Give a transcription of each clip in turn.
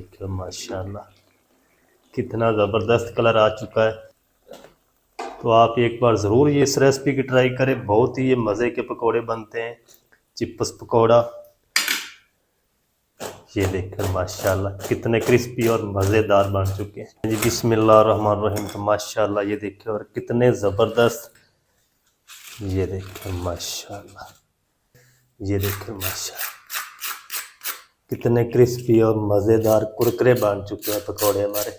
देखिए माशाल्लाह कितना ज़बरदस्त कलर आ चुका है। तो आप एक बार ज़रूर ये इस रेसिपी की ट्राई करें, बहुत ही ये मज़े के पकोड़े बनते हैं, चिप्स पकोड़ा। ये देखकर माशाल्लाह कितने क्रिस्पी और मज़ेदार बन चुके हैं जी। बिस्मिल्लाहिर्रहमानिर्रहीम। तो माशाल्लाह ये देखिए और कितने ज़बरदस्त, ये देखिए माशाल्लाह, ये देखिए माशाल्लाह कितने क्रिस्पी और मज़ेदार कुरकुरे बन चुके हैं पकोड़े हमारे।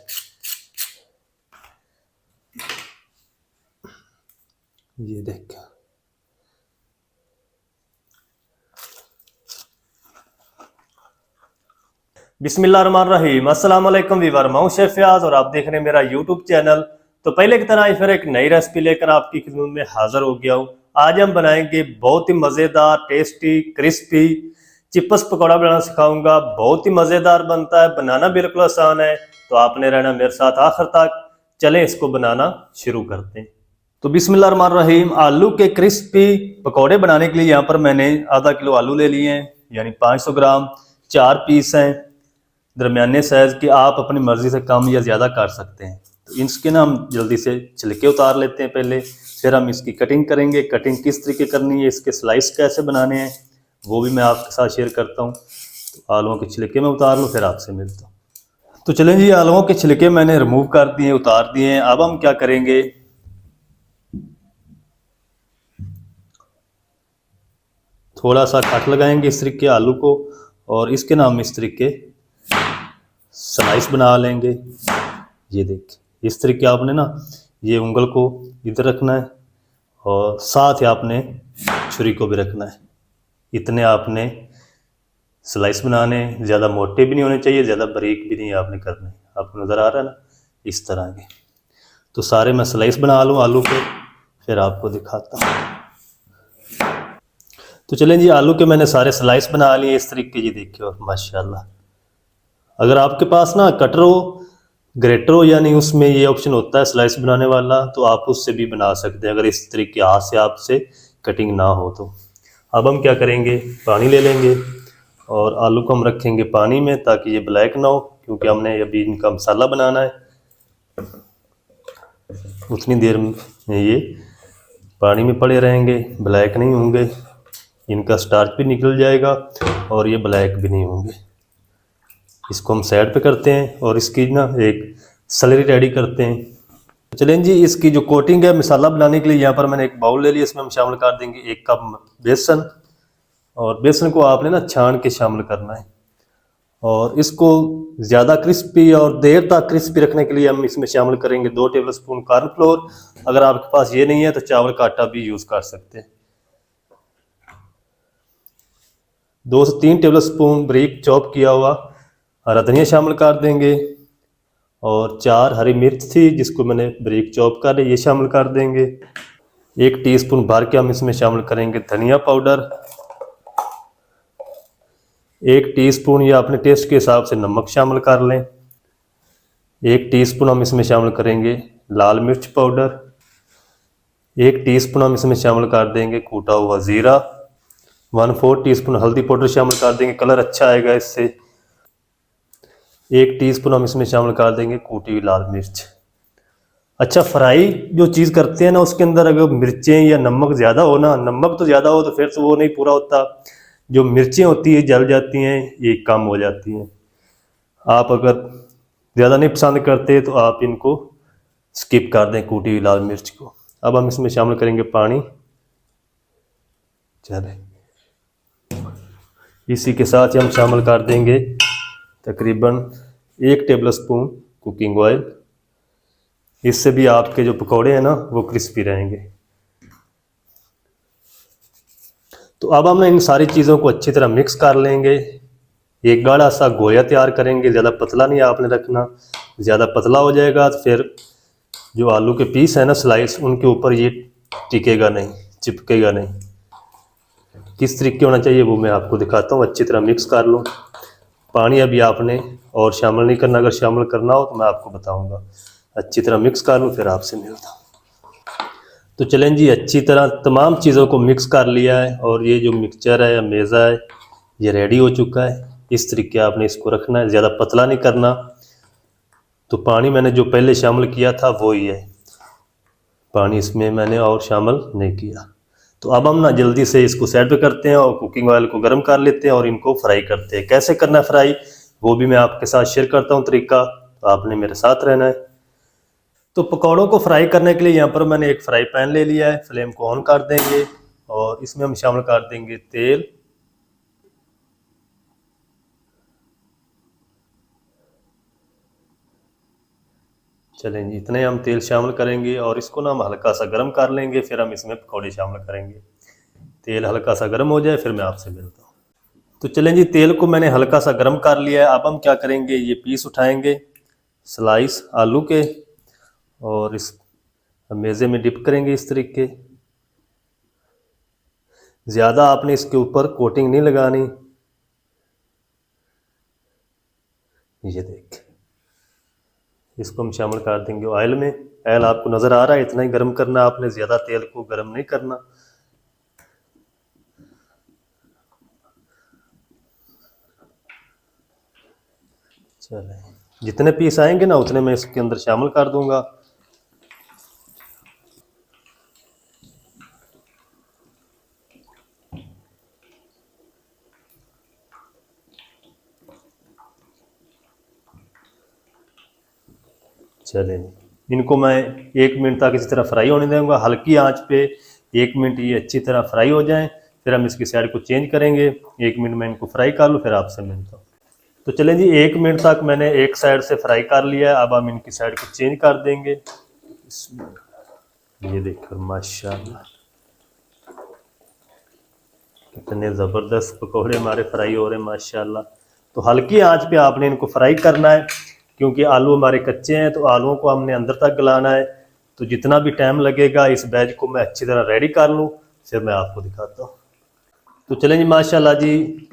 ये देखिए बिस्मिल्लाहिर्रहमानिर्रहीम। अस्सलाम वालेकुम वीवर, मैं हूं शेफ फयाज और आप देख रहे हैं मेरा यूट्यूब चैनल। तो पहले की तरह फिर एक नई रेसिपी लेकर आपकी खिदमत में हाजिर हो गया हूं। आज हम बनाएंगे बहुत ही मज़ेदार, टेस्टी, क्रिस्पी चिप्स पकौड़ा बनाना सिखाऊंगा। बहुत ही मज़ेदार बनता है, बनाना बिल्कुल आसान है। तो आपने रहना मेरे साथ आखिर तक। चलें इसको बनाना शुरू करते हैं। तो बिस्मिल्लाहिर्रहमानिर्रहीम। आलू के क्रिस्पी पकौड़े बनाने के लिए यहाँ पर मैंने आधा किलो आलू ले लिए हैं, यानी 500 ग्राम। 4 पीस हैं दरमियाने साइज के, आप अपनी मर्जी से कम या ज़्यादा कर सकते हैं। तो इसके ना हम जल्दी से छिलके उतार लेते हैं पहले, फिर हम इसकी कटिंग करेंगे। कटिंग किस तरीके करनी है, इसके स्लाइस कैसे बनाने हैं, वो भी मैं आपके साथ शेयर करता हूँ। तो आलूओं के छिलके मैं उतार लूँ, फिर आपसे मिलता हूँ। तो चलें जी, आलूओं के छिलके मैंने रिमूव कर दिए, उतार दिए हैं। अब हम क्या करेंगे, थोड़ा सा कट लगाएंगे इस तरीके आलू को, और इसके नाम इस तरीके स्लाइस बना लेंगे। ये देखिए इस तरीके आपने ना ये उंगल को इधर रखना है और साथ ही आपने छुरी को भी रखना है। इतने आपने स्लाइस बनाने, ज़्यादा मोटे भी नहीं होने चाहिए, ज़्यादा बारीक भी नहीं आपने करने। आपको नज़र आ रहा है ना, इस तरह के। तो सारे मैं स्लाइस बना लूँ आलू के, फिर आपको दिखाता हूँ। तो चलें जी, आलू के मैंने सारे स्लाइस बना लिए इस तरीके। ये देखिए और माशाल्लाह, अगर आपके पास ना कटर हो, ग्रेटर हो, यानी उसमें ये ऑप्शन होता है स्लाइस बनाने वाला, तो आप उससे भी बना सकते हैं, अगर इस तरीके हाथ से आपसे कटिंग ना हो तो। अब हम क्या करेंगे, पानी ले लेंगे और आलू को हम रखेंगे पानी में, ताकि ये ब्लैक ना हो, क्योंकि हमने अभी इनका मसाला बनाना है। उतनी देर में ये पानी में पड़े रहेंगे, ब्लैक नहीं होंगे, इनका स्टार्च भी निकल जाएगा और ये ब्लैक भी नहीं होंगे। इसको हम साइड पे करते हैं और इसकी ना एक स्लरी रेडी करते हैं। चलें जी, इसकी जो कोटिंग है मसाला बनाने के लिए, यहाँ पर मैंने एक बाउल ले लिया, इसमें हम शामिल कर देंगे 1 कप बेसन। और बेसन को आपने ना छान के शामिल करना है, और इसको ज़्यादा क्रिस्पी और देर तक क्रिस्पी रखने के लिए हम इसमें शामिल करेंगे 2 टेबलस्पून कॉर्नफ्लोर। अगर आपके पास ये नहीं है तो चावल का आटा भी यूज़ कर सकते हैं। 2 से 3 टेबलस्पून बारीक चॉप किया हुआ हरा धनिया शामिल कर देंगे, और 4 हरी मिर्च थी जिसको मैंने बारीक चॉप कर लिया, ये शामिल कर देंगे। 1 टीस्पून भर के हम इसमें शामिल करेंगे धनिया पाउडर। 1 टीस्पून या अपने टेस्ट के हिसाब से नमक शामिल कर लें। 1 टीस्पून हम इसमें शामिल करेंगे लाल मिर्च पाउडर। 1 टीस्पून हम इसमें शामिल कर देंगे कूटा हुआ ज़ीरा। 1/4 टीस्पून हल्दी पाउडर शामिल कर देंगे, कलर अच्छा आएगा इससे। 1 टीस्पून हम इसमें शामिल कर देंगे कूटी हुई लाल मिर्च। अच्छा, फ्राई जो चीज़ करते हैं ना, उसके अंदर अगर मिर्चें या नमक ज़्यादा हो ना, नमक तो ज़्यादा हो तो फिर तो वो नहीं पूरा होता, जो मिर्चें होती है जल जाती हैं, ये कम हो जाती हैं। आप अगर ज़्यादा नहीं पसंद करते तो आप इनको स्किप कर दें, कूटी हुई लाल मिर्च को। अब हम इसमें शामिल करेंगे पानी। चले, इसी के साथ ही हम शामिल कर देंगे तकरीबन 1 टेबलस्पून कुकिंग ऑयल। इससे भी आपके जो पकोड़े हैं ना वो क्रिस्पी रहेंगे। तो अब हम इन सारी चीज़ों को अच्छी तरह मिक्स कर लेंगे। एक गाढ़ा सा गोया तैयार करेंगे, ज़्यादा पतला नहीं आपने रखना, ज़्यादा पतला हो जाएगा तो फिर जो आलू के पीस है ना स्लाइस, उनके ऊपर ये टिकेगा नहीं, चिपकेगा नहीं। किस तरीके होना चाहिए वो मैं आपको दिखाता हूँ। अच्छी तरह मिक्स कर लो। पानी अभी आपने और शामिल नहीं करना, अगर शामिल करना हो तो मैं आपको बताऊंगा। अच्छी तरह मिक्स कर लूँ, फिर आपसे मिलता हूँ। तो चलें जी, अच्छी तरह तमाम चीज़ों को मिक्स कर लिया है और ये जो मिक्सचर है या मेज़ा है ये रेडी हो चुका है। इस तरीके आपने इसको रखना है, ज़्यादा पतला नहीं करना। तो पानी मैंने जो पहले शामिल किया था वो ही है, पानी इसमें मैंने और शामिल नहीं किया। तो अब हम ना जल्दी से इसको साइड पे करते हैं और कुकिंग ऑयल को गर्म कर लेते हैं और इनको फ्राई करते हैं। कैसे करना है फ्राई वो भी मैं आपके साथ शेयर करता हूँ तरीका, तो आपने मेरे साथ रहना है। तो पकौड़ों को फ्राई करने के लिए यहाँ पर मैंने एक फ्राई पैन ले लिया है, फ्लेम को ऑन कर देंगे और इसमें हम शामिल कर देंगे तेल। चलें जी, इतने हम तेल शामिल करेंगे और इसको ना हम हल्का सा गर्म कर लेंगे, फिर हम इसमें पकौड़े शामिल करेंगे। तेल हल्का सा गर्म हो जाए फिर मैं आपसे मिलता हूँ। तो चलें जी, तेल को मैंने हल्का सा गर्म कर लिया है। अब हम क्या करेंगे, ये पीस उठाएंगे स्लाइस आलू के और इस मेज़े में डिप करेंगे इस तरीके। ज़्यादा आपने इसके ऊपर कोटिंग नहीं लगानी। ये देख, इसको हम शामिल कर देंगे ऑयल में। ऑयल आपको नज़र आ रहा है, इतना ही गर्म करना आपने, ज़्यादा तेल को गर्म नहीं करना। चलें, जितने पीस आएंगे ना उतने मैं इसके अंदर शामिल कर दूंगा। चलें, इनको मैं 1 मिनट तक इसी तरह फ्राई होने दूंगा, हल्की आंच पे 1 मिनट ये अच्छी तरह फ्राई हो जाएं, फिर हम इसकी साइड को चेंज करेंगे। 1 मिनट में इनको फ्राई कर लूँ फिर आपसे मिलता हूँ। तो चलें जी, 1 मिनट तक मैंने एक साइड से फ्राई कर लिया है। अब हम इनकी साइड को चेंज कर देंगे। ये देखो माशाल्लाह कितने ज़बरदस्त पकौड़े हमारे फ्राई हो रहे हैं माशाल्लाह। तो हल्की आंच पे आपने इनको फ्राई करना है, क्योंकि आलू हमारे कच्चे हैं तो आलूओं को हमने अंदर तक गलाना है। तो जितना भी टाइम लगेगा इस बैच को मैं अच्छी तरह रेडी कर लूँ, फिर मैं आपको दिखाता हूँ। तो चलें जी, माशाल्लाह जी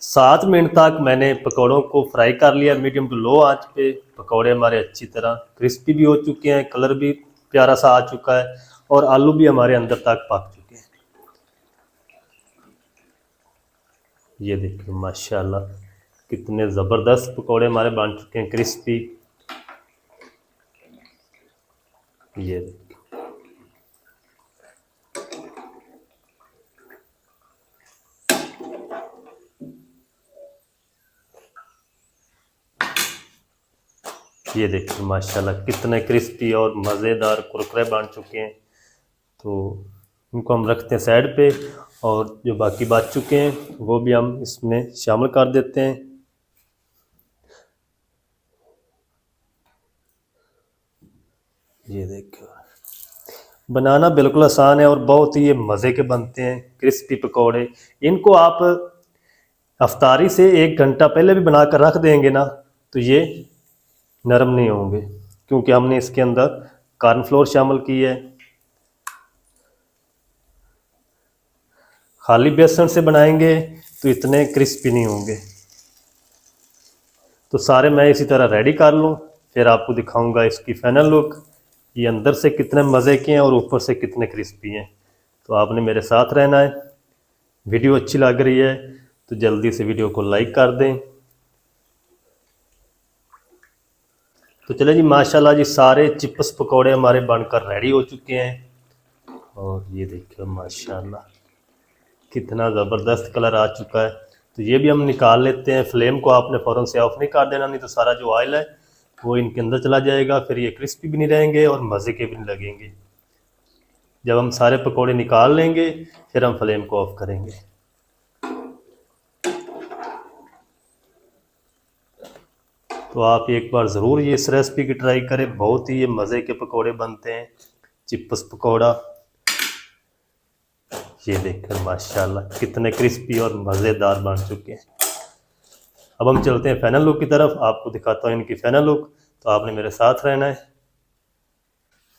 7 मिनट तक मैंने पकौड़ों को फ्राई कर लिया मीडियम टू लो आंच पे। पकौड़े हमारे अच्छी तरह क्रिस्पी भी हो चुके हैं, कलर भी प्यारा सा आ चुका है और आलू भी हमारे अंदर तक पक चुके हैं। ये देखिए माशाल्लाह कितने ज़बरदस्त पकौड़े हमारे बन चुके हैं, क्रिस्पी। ये देखिए, ये देखिए माशाल्लाह कितने क्रिस्पी और मज़ेदार कुरकुरे बन चुके हैं। तो इनको हम रखते हैं साइड पे और जो बाकी बच चुके हैं वो भी हम इसमें शामिल कर देते हैं। ये देखो, बनाना बिल्कुल आसान है और बहुत ही ये मज़े के बनते हैं क्रिस्पी पकौड़े। इनको आप अफ्तारी से 1 घंटा पहले भी बना कर रख देंगे ना तो ये नरम नहीं होंगे, क्योंकि हमने इसके अंदर कॉर्नफ्लोर शामिल की है। खाली बेसन से बनाएंगे तो इतने क्रिस्पी नहीं होंगे। तो सारे मैं इसी तरह रेडी कर लूँ, फिर आपको दिखाऊंगा इसकी फाइनल लुक, ये अंदर से कितने मज़े के हैं और ऊपर से कितने क्रिस्पी हैं। तो आपने मेरे साथ रहना है। वीडियो अच्छी लग रही है तो जल्दी से वीडियो को लाइक कर दें। तो चले जी, माशाल्लाह जी सारे चिप्स पकौड़े हमारे बनकर रेडी हो चुके हैं और ये देखिए माशाल्लाह कितना ज़बरदस्त कलर आ चुका है। तो ये भी हम निकाल लेते हैं। फ्लेम को आपने फ़ौरन से ऑफ नहीं कर देना, नहीं तो सारा जो ऑयल है वो इनके अंदर चला जाएगा, फिर ये क्रिस्पी भी नहीं रहेंगे और मज़े के भी नहीं लगेंगे। जब हम सारे पकौड़े निकाल लेंगे फिर हम फ्लेम को ऑफ करेंगे। तो आप एक बार ज़रूर ये इस रेसिपी की ट्राई करें, बहुत ही ये मज़े के पकौड़े बनते हैं, चिप्स पकौड़ा। ये देखकर माशाल्लाह कितने क्रिस्पी और मज़ेदार बन चुके हैं। अब हम चलते हैं फाइनल लुक की तरफ, आपको दिखाता हूँ इनकी फाइनल लुक। तो आपने मेरे साथ रहना है।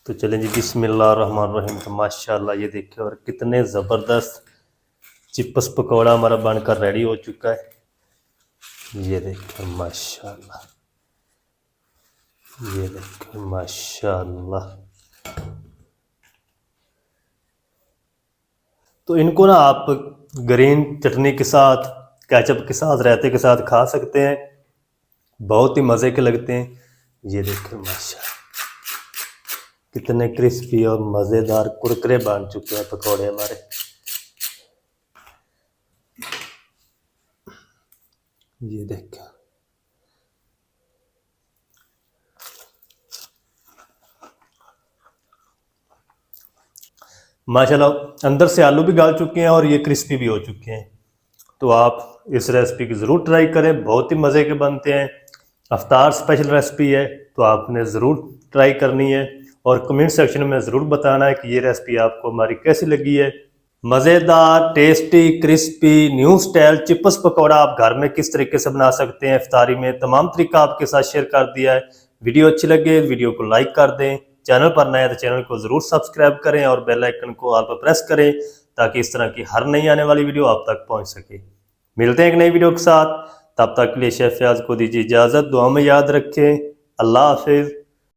तो चलें जी, बिस्मिल्लाहिर्रहमानिर्रहीम। तो माशाल्लाह ये देखिए और कितने ज़बरदस्त चिप्स पकौड़ा हमारा बनकर रेडी हो चुका है। ये देखिए माशाल्लाह, ये देखिए माशाल्लाह। तो इनको ना आप ग्रीन चटनी के साथ, केचप के साथ, रायते के साथ खा सकते हैं, बहुत ही मज़े के लगते हैं। ये देखो माशाल्लाह कितने क्रिस्पी और मज़ेदार कुरकुरे बन चुके हैं पकौड़े हमारे। ये देखो माशाल्लाह अंदर से आलू भी गाल चुके हैं और ये क्रिस्पी भी हो चुके हैं। तो आप इस रेसिपी की ज़रूर ट्राई करें, बहुत ही मज़े के बनते हैं। अफ्तार स्पेशल रेसिपी है तो आपने ज़रूर ट्राई करनी है और कमेंट सेक्शन में ज़रूर बताना है कि ये रेसिपी आपको हमारी कैसी लगी है। मज़ेदार, tasty, crispy, new style chips pakora आप घर में किस तरीके से बना सकते हैं इफ्तारी में, तमाम तरीका आपके साथ शेयर कर दिया है। वीडियो अच्छी लगे वीडियो को लाइक कर दें, चैनल पर नए हैं तो चैनल को ज़रूर सब्सक्राइब करें और बेल आइकन को ऑल पर प्रेस करें ताकि इस तरह की हर नई आने वाली वीडियो आप तक पहुंच सके। मिलते हैं एक नई वीडियो के साथ, तब तक के लिए शेफ फयाज को दीजिए इजाज़त। दुआ में याद रखें। अल्लाह हाफिज़।